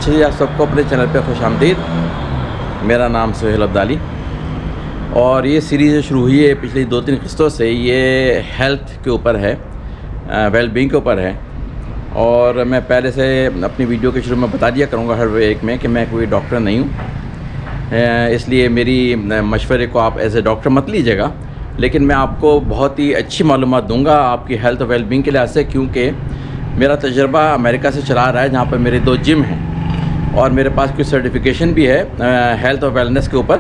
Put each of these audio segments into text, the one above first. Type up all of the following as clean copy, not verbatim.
अच्छा जी, आप सबको अपने चैनल पे खुशामदीद। मेरा नाम सोहेल अब्दाली और ये सीरीज़ शुरू हुई है पिछली 2-3 किस्तों से। ये हेल्थ के ऊपर है, वेलबींग के ऊपर है। और मैं पहले से अपनी वीडियो के शुरू में बता दिया करूँगा हर एक में कि मैं कोई डॉक्टर नहीं हूँ, इसलिए मेरी मशवरे को आप एज ए डॉक्टर मत लीजिएगा, लेकिन मैं आपको बहुत ही अच्छी मालूमात दूँगा आपकी हेल्थ और वेलबींग के लिहाज से, क्योंकि मेरा तजर्बा अमेरिका से चला रहा है, जहाँ पर मेरे 2 जिम हैं और मेरे पास कुछ सर्टिफिकेशन भी है हेल्थ और वेलनेस के ऊपर।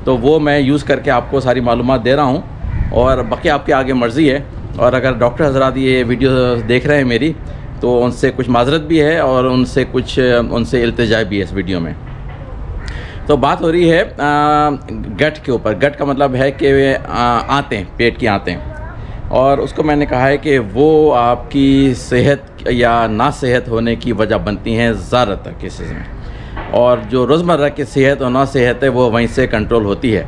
तो वो मैं यूज़ करके आपको सारी मालूमात दे रहा हूँ और बाकी आपकी आगे मर्ज़ी है। और अगर डॉक्टर हज़रात ये वीडियो देख रहे हैं मेरी, तो उनसे कुछ माजरत भी है और उनसे इल्तिजा भी है इस वीडियो में। तो बात हो रही है गट के ऊपर। गट का मतलब है कि आंतें, पेट की आंतें। और उसको मैंने कहा है कि वो आपकी सेहत या ना सेहत होने की वजह बनती हैं ज़्यादातर केसेस में, और जो रोज़मर्रा की सेहत और ना सेहत है वो वहीं से कंट्रोल होती है।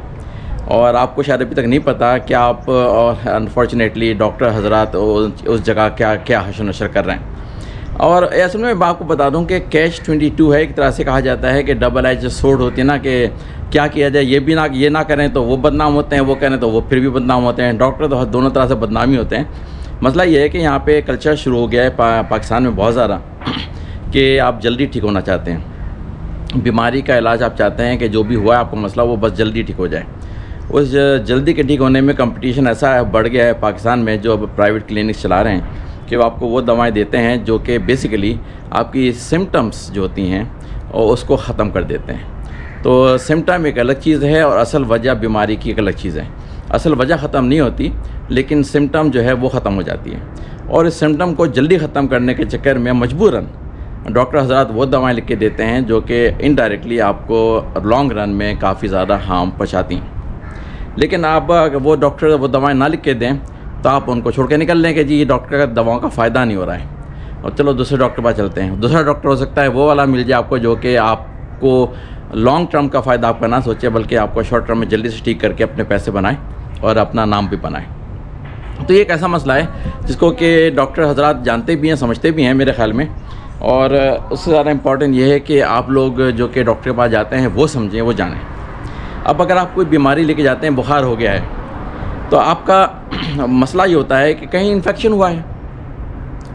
और आपको शायद अभी तक नहीं पता कि आप, और अनफॉर्चुनेटली डॉक्टर हज़रात उस जगह क्या हशर नशर कर रहे हैं। और असल में मैं आपको बता दूं कि कैच 22 है, एक तरह से कहा जाता है कि डबल एज सोर्ड होती है ना, कि क्या किया जाए, ये ना करें तो वो बदनाम होते हैं, वो करें तो वो फिर भी बदनाम होते हैं। डॉक्टर तो दोनों तरह से बदनामी होते हैं। मसला ये है कि यहाँ पे कल्चर शुरू हो गया है पाकिस्तान में बहुत ज़्यादा कि आप जल्दी ठीक होना चाहते हैं, बीमारी का इलाज आप चाहते हैं कि जो भी हुआ है आपको मसला वो बस जल्दी ठीक हो जाए। उस जल्दी के ठीक होने में कंपटीशन ऐसा बढ़ गया है पाकिस्तान में, जो अब प्राइवेट क्लिनिक्स चला रहे हैं कि वो आपको वो दवाएं देते हैं जो कि बेसिकली आपकी सिम्टम्स जो होती हैं और उसको ख़त्म कर देते हैं। तो सिम्टम एक अलग चीज़ है और असल वजह बीमारी की एक अलग चीज़ है। असल वजह ख़त्म नहीं होती, लेकिन सिम्टम जो है वो ख़त्म हो जाती है। और इस सिम्टम को जल्दी ख़त्म करने के चक्कर में मजबूरन डॉक्टर हज़रात वो दवाएं लिख के देते हैं जो कि इनडायरेक्टली आपको लॉन्ग रन में काफ़ी ज़्यादा हार्म पहुँचाती हैं। लेकिन आप वो डॉक्टर वो दवाएँ ना लिख के दें तो आप उनको छोड़ के निकल लें कि जी ये डॉक्टर का दवाओं का फ़ायदा नहीं हो रहा है, और चलो दूसरे डॉक्टर पास चलते हैं। दूसरा डॉक्टर हो सकता है वो वाला मिल जाए आपको जो कि आपको लॉन्ग टर्म का फ़ायदा आपका ना सोचे, बल्कि आपको शॉर्ट टर्म में जल्दी से ठीक करके अपने पैसे बनाए और अपना नाम भी बनाए। तो ये एक ऐसा मसला है जिसको कि डॉक्टर हज़रात जानते भी हैं, समझते भी हैं मेरे ख़्याल में। और उससे ज़्यादा इम्पॉर्टेंट ये है कि आप लोग जो कि डॉक्टर के पास जाते हैं वो समझें, वो जानें। अब अगर आप कोई बीमारी लेके जाते हैं, बुखार हो गया है, तो आपका मसला ये होता है कि कहीं इन्फेक्शन हुआ है।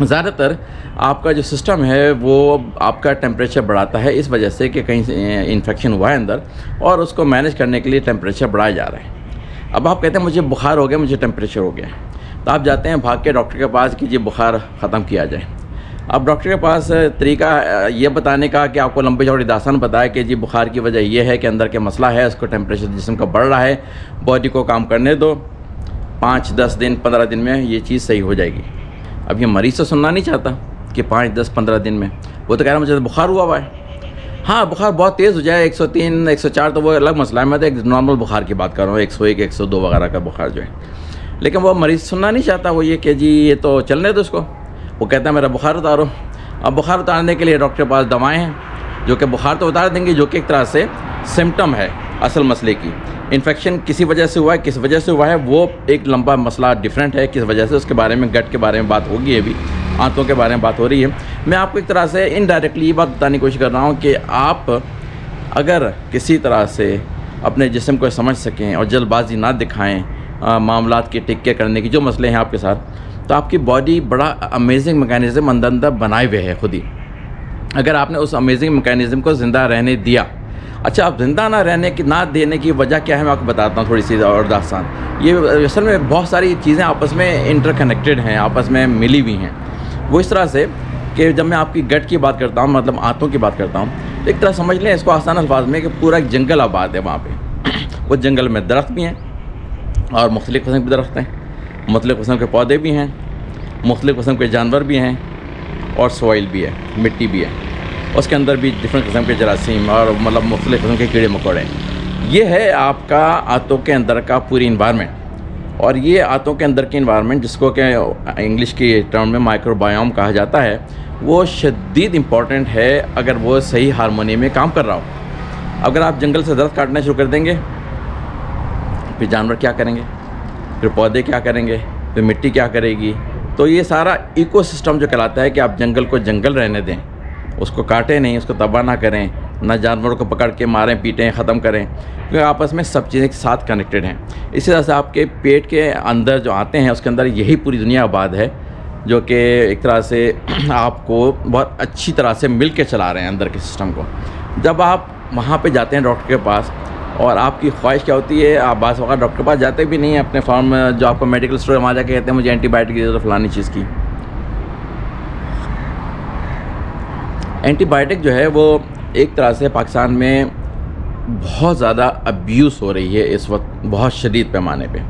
ज़्यादातर आपका जो सिस्टम है वो आपका टेम्परेचर बढ़ाता है इस वजह से कि कहीं इन्फेक्शन हुआ है अंदर, और उसको मैनेज करने के लिए टेम्परेचर बढ़ाया जा रहा है। अब आप कहते हैं मुझे बुखार हो गया, मुझे टेम्परेचर हो गया, तो आप जाते हैं भाग के डॉक्टर के पास कि जी बुखार ख़त्म किया जाए। अब डॉक्टर के पास तरीका ये बताने का कि आपको लंबी चौड़ी दास्तान बताए कि जी बुखार की वजह ये है कि अंदर के मसला है, उसको टेम्परेचर जिस्म का बढ़ रहा है, बॉडी को काम करने दो, 5, 10 दिन, 15 दिन में ये चीज़ सही हो जाएगी। अब ये मरीज़ तो सुनना नहीं चाहता कि 5, 10, 15 दिन में, वो तो कह रहा है मुझे तो बुखार हुआ है। हाँ, बुखार बहुत तेज़ हो जाए 103, 104 तो वो अलग मसला है, मैं तो एक नॉर्मल बुखार की बात कर रहा हूँ, 101, 102 वगैरह का बुखार जो है। लेकिन वो मरीज़ सुनना नहीं चाहता, वो ये कि जी ये तो चलने दो उसको। वो कहता है मेरा बुखार उतारो। अब बुखार उतारने के लिए डॉक्टर के पास दवाएँ हैं जो कि बुखार तो उतार देंगे, जो कि एक तरह से सिम्टम है असल मसले की। इन्फेक्शन किसी वजह से हुआ है, किस वजह से हुआ है वो एक लंबा मसला डिफरेंट है, किस वजह से, उसके बारे में, गट के बारे में बात होगी, अभी आंतों के बारे में बात हो रही है। मैं आपको एक तरह से इनडायरेक्टली ये बात बताने की कोशिश कर रहा हूँ कि आप अगर किसी तरह से अपने जिस्म को समझ सकें और जल्दबाजी ना दिखाएँ मामलात के टिक्के करने की जो मसले हैं आपके साथ, तो आपकी बॉडी बड़ा अमेजिंग मैकेनिज़्म अंदर बनाए हुए है खुद ही। अगर आपने उस अमेजिंग मैकेनिज़्म को ज़िंदा रहने दिया। अच्छा, आप ज़िंदा ना देने की वजह क्या है मैं आपको बताता हूँ, थोड़ी सी और दास्तान। ये असल में बहुत सारी चीज़ें आपस में इंटरकनेक्टेड हैं, आपस में मिली हुई हैं। वो इस तरह से कि जब मैं आपकी गट की बात करता हूँ, मतलब आंतों की बात करता हूँ, तो एक तरह समझ लें इसको आसान अल्फाज में कि पूरा एक जंगल आबाद है वहाँ पर। उस जंगल में दरख्त भी हैं और मुख्तलिफ़ किस्म के दरख्त हैं, मुख्तलिफ़ किस्म के पौधे भी हैं, मुख्तलिफ़ किस्म के जानवर भी हैं, और सॉइल भी है, मिट्टी भी है। उसके अंदर भी डिफरेंट किस्म के जरासीम और मतलब मुख्तलिफ़ किस्म के कीड़े मकोड़े। ये है आपका आंतों के अंदर का पूरी इन्वायरमेंट। और ये आंतों के अंदर की इन्वायरमेंट, जिसको कि इंग्लिश की टर्म में माइक्रोबायोम कहा जाता है, वो शदीद इम्पॉर्टेंट है अगर वो सही हारमोनी में काम कर रहा हो। अगर आप जंगल से दरख्त काटना शुरू कर देंगे, फिर जानवर क्या करेंगे, फिर पौधे क्या करेंगे, फिर मिट्टी क्या करेगी। तो ये सारा इकोसिस्टम जो कहलाता है कि आप जंगल को जंगल रहने दें, उसको काटें नहीं, उसको तबाह ना करें, ना जानवरों को पकड़ के मारें, पीटें, ख़त्म करें, क्योंकि आपस में सब चीज़ें एक साथ कनेक्टेड हैं। इसी तरह से आपके पेट के अंदर जो आते हैं उसके अंदर यही पूरी दुनिया आबाद है, जो कि एक तरह से आपको बहुत अच्छी तरह से मिल के चला रहे हैं अंदर के सिस्टम को। जब आप वहाँ पे जाते हैं डॉक्टर के पास, और आपकी ख्वाहिश क्या होती है, आप बाज़ वक़्त डॉक्टर के पास जाते भी नहीं हैं, अपने फॉर्म जो आपको मेडिकल स्टोर में वहाँ जाके कहते हैं मुझे एंटीबायोटिक की ज़रूरत फलानी चीज़ की। एंटीबायोटिक जो है वो एक तरह से पाकिस्तान में बहुत ज़्यादा अब्यूज़ हो रही है इस वक्त, बहुत शदीद पैमाने पे,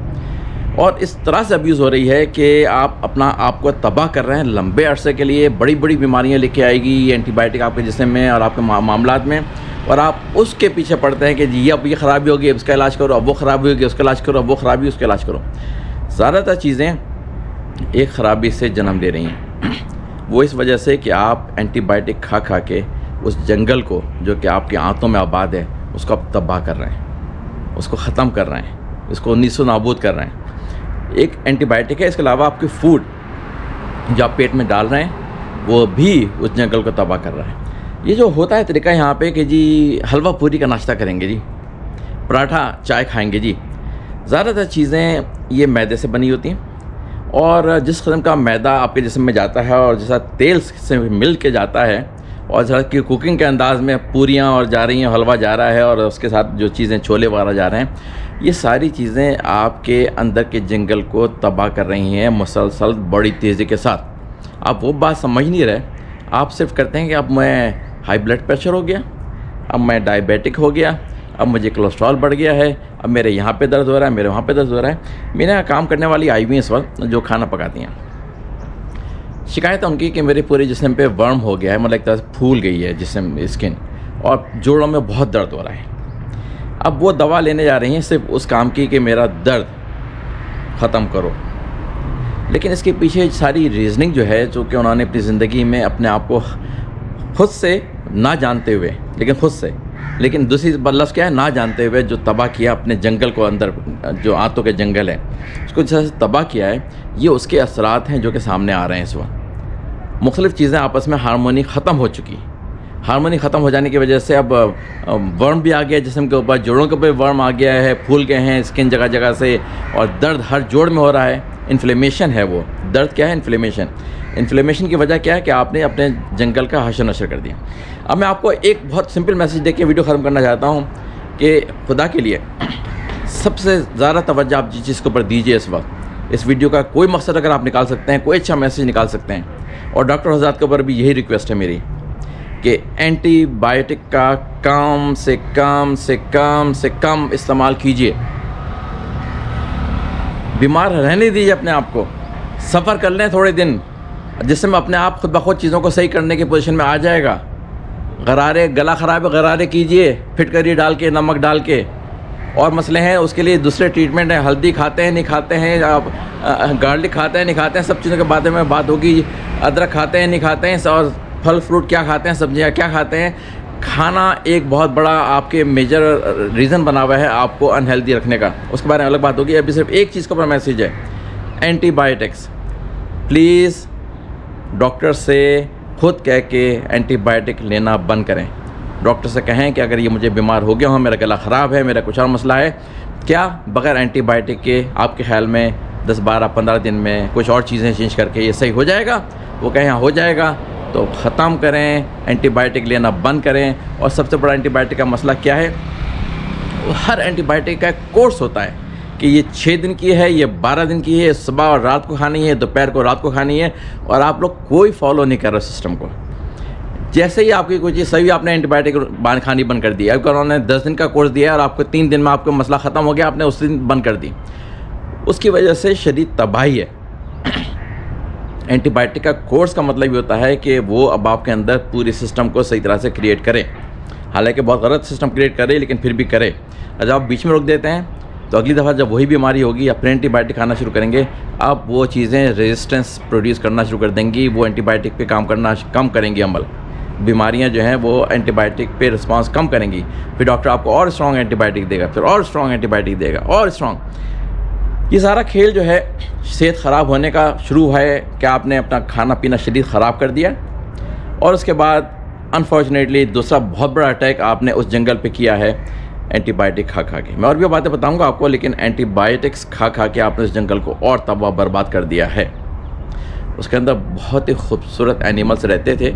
और इस तरह से अब्यूज़ हो रही है कि आप अपना आपको तबाह कर रहे हैं लंबे अरसे के लिए। बड़ी बड़ी बीमारियां लेके आएगी ये एंटीबायोटिक आपके जिस्म में और आपके मामलात में, और आप उसके पीछे पड़ते हैं कि जी अब ये ख़राबी होगी, अब इसका इलाज करो, अब वो ख़राबी होगी उसका इलाज करो, अब वो ख़राबी उसका इलाज करो। ज़्यादातर चीज़ें एक ख़राबी से जन्म ले रही हैं, वो इस वजह से कि आप एंटीबायोटिक खा खा के उस जंगल को जो कि आपके आंतों में आबाद है उसको आप तबाह कर रहे हैं, उसको ख़त्म कर रहे हैं, इसको नीसो नाबूद कर रहे हैं। एक एंटीबायोटिक है, इसके अलावा आपके फूड जो आप पेट में डाल रहे हैं वो भी उस जंगल को तबाह कर रहा है। ये जो होता है तरीका यहाँ पे कि जी हलवा पूरी का नाश्ता करेंगे जी, पराठा चाय खाएंगे जी, ज़्यादातर चीज़ें ये मैदे से बनी होती हैं, और जिस किस्म का मैदा आपके जिस्म में जाता है और जैसा तेल से मिल के जाता है, और जैसा कि कुकिंग के अंदाज़ में पूरियाँ और जा रही हैं, हलवा जा रहा है, और उसके साथ जो चीज़ें छोले वगैरह जा रहे हैं, ये सारी चीज़ें आपके अंदर के जंगल को तबाह कर रही हैं मुसलसल बड़ी तेज़ी के साथ। आप वो बात समझ नहीं रहे, आप सिर्फ करते हैं कि अब मैं हाई ब्लड प्रेशर हो गया, अब मैं डायबिटिक हो गया, अब मुझे कोलेस्ट्रॉल बढ़ गया है, अब मेरे यहाँ पे दर्द हो रहा है, मेरे वहाँ पे दर्द हो रहा है। मेरे यहाँ काम करने वाली आई हुई इस वक्त जो खाना पकाती हैं, शिकायत है उनकी कि मेरे पूरे जिस्म पे वर्म हो गया है, मतलब एक तरह से फूल गई है जिस्म स्किन, और जोड़ों में बहुत दर्द हो रहा है। अब वो दवा लेने जा रही हैं सिर्फ उस काम की कि मेरा दर्द ख़त्म करो, लेकिन इसके पीछे सारी रीज़निंग जो है, जो कि उन्होंने अपनी ज़िंदगी में अपने आप को खुद से ना जानते हुए, लेकिन दूसरी लफ्ज़ क्या है, ना जानते हुए जो तबाह किया अपने जंगल को, अंदर जो आंतों के जंगल है उसको जैसे तबाह किया है, ये उसके असरात हैं जो कि सामने आ रहे हैं इस वक्त। मुख्तलिफ़ चीज़ें आपस में हारमोनी ख़त्म हो चुकी, हारमोनी ख़त्म हो जाने की वजह से अब वर्म भी आ गया जिस्म के ऊपर, जोड़ों के ऊपर वर्म आ गया है, फूल गए हैं स्किन जगह जगह से, और दर्द हर जोड़ में हो रहा है। इन्फ्लेमेशन है वो दर्द, क्या है इन्फ्लेमेशन की वजह क्या है कि आपने अपने जंगल का हशर नशर कर दिया। अब मैं आपको एक बहुत सिंपल मैसेज दे के वीडियो ख़त्म करना चाहता हूँ कि खुदा के लिए सबसे ज़्यादा तवज्जो आप जिस चीज़ के ऊपर दीजिए इस वक्त। इस वीडियो का कोई मकसद अगर आप निकाल सकते हैं, कोई अच्छा मैसेज निकाल सकते हैं, और डॉक्टर हज़रात के ऊपर भी यही रिक्वेस्ट है मेरी कि एंटीबायोटिक का कम से कम इस्तेमाल कीजिए। बीमार रहने दीजिए अपने आप को, सफ़र कर लें थोड़े दिन, जिसमें अपने आप खुद ब खुद चीज़ों को सही करने की पोजीशन में आ जाएगा। गरारे, गला ख़राब है, गरारे कीजिए फिटकरी डाल के, नमक डाल के, और मसले हैं उसके लिए दूसरे ट्रीटमेंट हैं। हल्दी खाते हैं नहीं खाते हैं, आप गार्लिक खाते हैं नहीं खाते हैं, सब चीज़ों के बारे में बात होगी। अदरक खाते हैं नहीं खाते हैं, और फल फ्रूट क्या खाते हैं, सब्जियाँ क्या खाते हैं। खाना एक बहुत बड़ा आपके मेजर रीज़न बना हुआ है आपको अनहेल्दी रखने का, उसके बारे में अलग बात होगी। अभी सिर्फ एक चीज़ का मैसेज है, एंटीबायोटिक्स प्लीज़ डॉक्टर से खुद कह के एंटीबायोटिक लेना बंद करें। डॉक्टर से कहें कि अगर ये मुझे बीमार हो गया हूँ, मेरा गला ख़राब है, मेरा कुछ और मसला है, क्या बग़ैर एंटीबायोटिक के आपके ख्याल में 10, 12, 15 दिन में कुछ और चीज़ें चेंज करके ये सही हो जाएगा? वो कहें हाँ हो जाएगा, तो ख़त्म करें, एंटीबायोटिक लेना बंद करें। और सबसे बड़ा एंटीबायोटिक का मसला क्या है, हर एंटीबायोटिक का एक कोर्स होता है कि ये 6 दिन की है, ये 12 दिन की है, सुबह और रात को खानी है, दोपहर को रात को खानी है, और आप लोग कोई फॉलो नहीं कर रहे सिस्टम को। जैसे ही आपकी कोई चीज़ सही, आपने एंटीबायोटिक खानी बंद कर दी। अब उन्होंने 10 दिन का कोर्स दिया और आपको 3 दिन में आपका मसला ख़त्म हो गया, आपने उस दिन बंद कर दी, उसकी वजह से शदीद तबाही है। एंटीबायोटिक का कोर्स का मतलब ये होता है कि वो अब आपके अंदर पूरी सिस्टम को सही तरह से क्रिएट करे, हालांकि बहुत गलत सिस्टम क्रिएट करे, लेकिन फिर भी करे। जब आप बीच में रोक देते हैं तो अगली दफ़ा जब वही बीमारी होगी या फिर एंटीबायोटिक खाना शुरू करेंगे, आप वो चीज़ें रेजिस्टेंस प्रोड्यूस करना शुरू कर देंगी, वो एंटीबायोटिक पे काम करना कम करेंगी अमल। बीमारियां जो हैं वो एंटीबायोटिक पे रिस्पांस कम करेंगी, फिर डॉक्टर आपको और स्ट्रॉन्ग एंटीबायोटिक देगा, फिर और स्ट्रॉन्ग एंटीबायोटिक देगा, और स्ट्रॉन्ग। ये सारा खेल जो है सेहत ख़राब होने का शुरू है कि आपने अपना खाना पीना शदीद ख़राब कर दिया, और उसके बाद अनफॉर्चुनेटली दूसरा बहुत बड़ा अटैक आपने उस जंगल पे किया है एंटीबायोटिक खा खा के। मैं और भी बातें बताऊंगा आपको, लेकिन एंटीबायोटिक्स खा खा के आपने उस जंगल को और तबाह बर्बाद कर दिया है। उसके अंदर बहुत ही खूबसूरत एनिमल्स रहते थे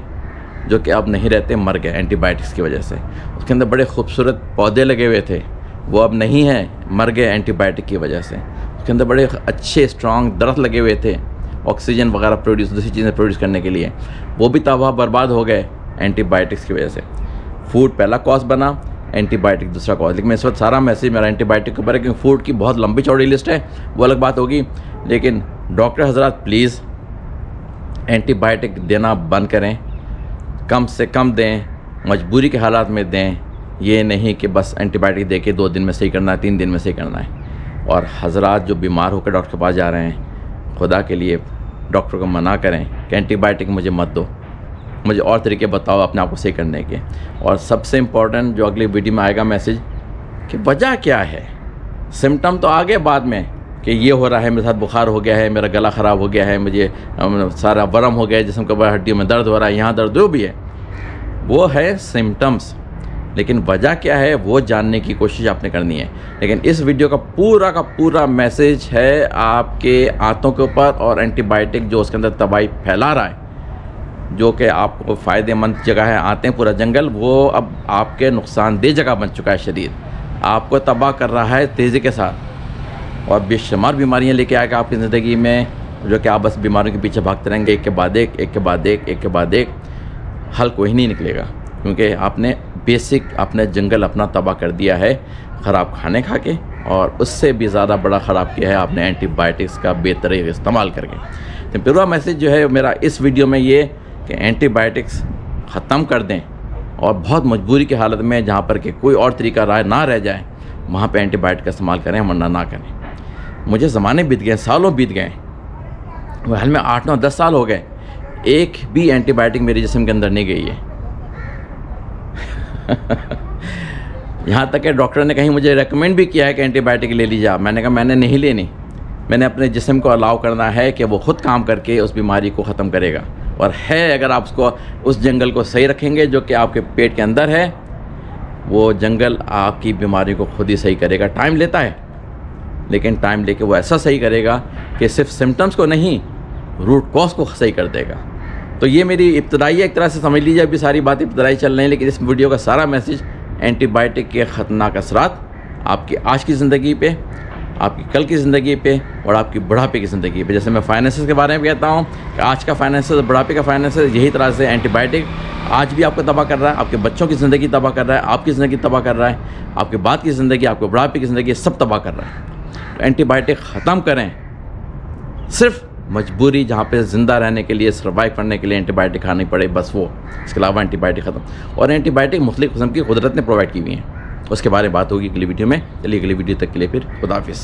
जो कि अब नहीं रहते, मर गए एंटीबायोटिक्स की वजह से। उसके अंदर बड़े खूबसूरत पौधे लगे हुए थे, वो अब नहीं हैं, मर गए एंटीबायोटिक की वजह से। उसके अंदर बड़े अच्छे स्ट्रॉन्ग दरख्त लगे हुए थे ऑक्सीजन वगैरह प्रोड्यूस, दूसरी चीज़ें प्रोड्यूस करने के लिए, वो भी तबाह बर्बाद हो गए एंटीबायोटिक्स की वजह से। फूड पहला कॉज बना, एंटीबायोटिक दूसरा कॉज। लेकिन इस वक्त सारा मैसेज मेरा एंटीबायोटिक के ऊपर है, क्योंकि फूड की बहुत लंबी चौड़ी लिस्ट है, वो अलग बात होगी। लेकिन डॉक्टर हजरात प्लीज़ एंटीबायोटिक देना बंद करें, कम से कम दें, मजबूरी के हालात में दें। ये नहीं कि बस एंटीबायोटिक दे के 2 दिन में सही करना है, 3 दिन में सही करना है। और हजरात जो बीमार होकर डॉक्टर के पास जा रहे हैं, खुदा के लिए डॉक्टर को मना करें कि एंटीबायोटिक मुझे मत दो, मुझे और तरीके बताओ अपने आप को सही करने के। और सबसे इम्पॉर्टेंट जो अगली वीडियो में आएगा मैसेज कि वजह क्या है। सिम्टम तो आगे बाद में कि ये हो रहा है, मेरे साथ बुखार हो गया है, मेरा गला ख़राब हो गया है, मुझे सारा वर्म हो गया है, जिस्म के हड्डियों में दर्द हो रहा है, यहाँ दर्द जो भी है, वो है सिम्टम्स। लेकिन वजह क्या है वो जानने की कोशिश आपने करनी है। लेकिन इस वीडियो का पूरा मैसेज है आपके आंतों के ऊपर और एंटीबायोटिक जो उसके अंदर तबाही फैला रहा है, जो कि आपको फ़ायदेमंद जगह है आते हैं पूरा जंगल, वो अब आपके नुकसानदेह जगह बन चुका है शदीद, आपको तबाह कर रहा है तेज़ी के साथ। और बेशुमार बीमारियाँ लेके आएगा आपकी ज़िंदगी में, जो कि आप बस बीमारियों के पीछे भागते रहेंगे, एक के बाद एक, एक के बाद एक, एक के बाद एक, हल कोई नहीं निकलेगा। क्योंकि आपने बेसिक अपने जंगल अपना तबाह कर दिया है ख़राब खाने खा के, और उससे भी ज़्यादा बड़ा ख़राब किया है आपने एंटीबायोटिक्स का बेतरीक़ इस्तेमाल करके। तो पूरा मैसेज जो है मेरा इस वीडियो में ये कि एंटीबायोटिक्स ख़त्म कर दें, और बहुत मजबूरी की हालत में जहाँ पर कि कोई और तरीका राय ना रह जाए, वहाँ पे एंटीबायोटिक का इस्तेमाल करें, वरना ना करें। मुझे ज़माने बीत गए, सालों बीत गए, हाल में 8, 9, 10 साल हो गए, एक भी एंटीबायोटिक मेरे जिस्म के अंदर नहीं गई है। यहाँ तक कि डॉक्टर ने कहीं मुझे रेकमेंड भी किया है कि एंटीबायोटिक ले लीजिए आप। मैंने कहा मैंने नहीं लेनी, मैंने अपने जिस्म को अलाउ करना है कि वो ख़ुद काम करके उस बीमारी को ख़त्म करेगा। और है, अगर आप उसको उस जंगल को सही रखेंगे जो कि आपके पेट के अंदर है, वो जंगल आपकी बीमारी को खुद ही सही करेगा। टाइम लेता है, लेकिन टाइम लेके वो ऐसा सही करेगा कि सिर्फ सिम्टम्स को नहीं, रूट कॉज को सही कर देगा। तो ये मेरी इब्तदाई एक तरह से समझ लीजिए, अभी सारी बातें इब्तदाई चल रही हैं, लेकिन इस वीडियो का सारा मैसेज एंटीबायोटिक के ख़तरनाक असरात आपकी आज की ज़िंदगी पे, आपकी कल की ज़िंदगी पे, और आपकी बुढ़ापे की ज़िंदगी पे। जैसे मैं फाइनेंसेस के बारे में कहता हूँ कि आज का फाइनेंसेस, बुढ़ापे का फाइनेंसेस, यही तरह से एंटीबायोटिक आज भी आपको तबाह कर रहा है, आपके बच्चों की ज़िंदगी तबाह कर रहा है, आपकी ज़िंदगी तबाह कर रहा है, आपके बाद की ज़िंदगी, आपके बुढ़ापे की ज़िंदगी, सब तबाह कर रहा है। तो एंटीबायोटिक ख़त्म करें, सिर्फ मजबूरी जहाँ पे ज़िंदा रहने के लिए, सर्वाइव करने के लिए एंटीबायोटिक खानी पड़े, बस वो, इसके अलावा एंटीबायोटिक ख़त्म। और एंटीबायोटिक मुख्तलिफ़ किस्म की कुदरत ने प्रोवाइड की हुई हैं, उसके बारे में बात होगी अगली वीडियो में। चलिए अगली वीडियो तक के लिए फिर खुदा हाफिज़।